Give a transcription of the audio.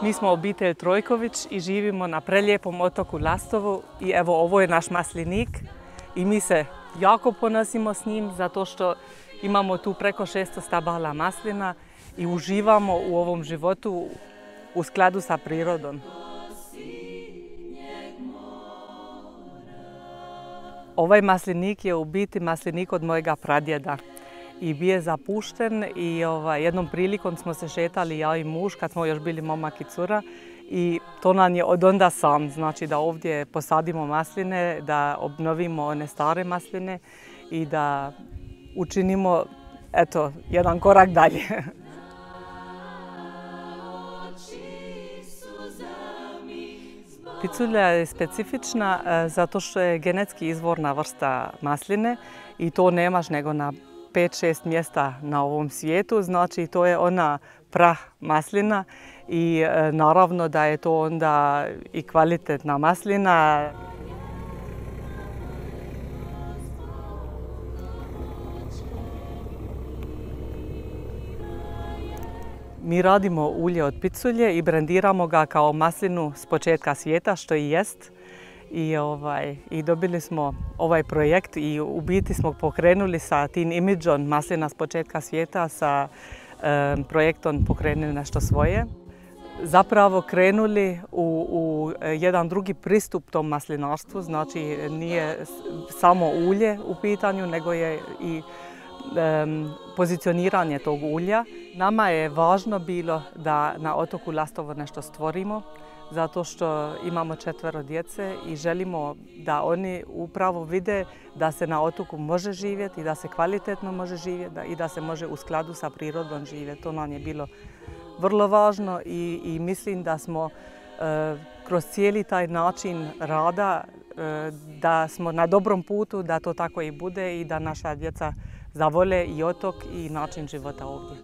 Mi smo obitelj Trojković i živimo na prelijepom otoku Lastovu i evo ovo je naš maslinik i mi se jako ponosimo s njim zato što imamo tu preko 600 stabala maslina i uživamo u ovom životu u skladu sa prirodom. Ovaj maslinik je u biti maslinik od mojega pradjeda i bio je zapušten i jednom prilikom smo se šetali ja i muž kad smo još bili momak i cura i to nam je od onda san, znači da ovdje posadimo masline, da obnovimo one stare masline i da učinimo jedan korak dalje. Piculja je specifična zato što je genetski izvorna vrsta masline i to nemaš nego na 5-6 mjesta na ovom svijetu, znači to je ona prah maslina i naravno da je to onda i kvalitetna maslina. Mi radimo ulje od piculje i brandiramo ga kao maslinu s početka svijeta, što i jest. I dobili smo ovaj projekt i u biti smo pokrenuli sa tim imidžom maslina s početka svijeta, sa projektom pokrenuli nešto svoje. Zapravo krenuli u jedan drugi pristup tom maslinarstvu, znači nije samo ulje u pitanju, nego je i pozicioniranje tog ulja. Nama je važno bilo da na otoku Lastovo nešto stvorimo, zato što imamo 4 djece i želimo da oni upravo vide da se na otoku može živjeti i da se kvalitetno može živjeti i da se može u skladu sa prirodom živjeti. To nam je bilo vrlo važno i mislim da smo kroz cijeli taj način rada da smo na dobrom putu da to tako i bude i da naša djeca zavole i otok i način života ovdje.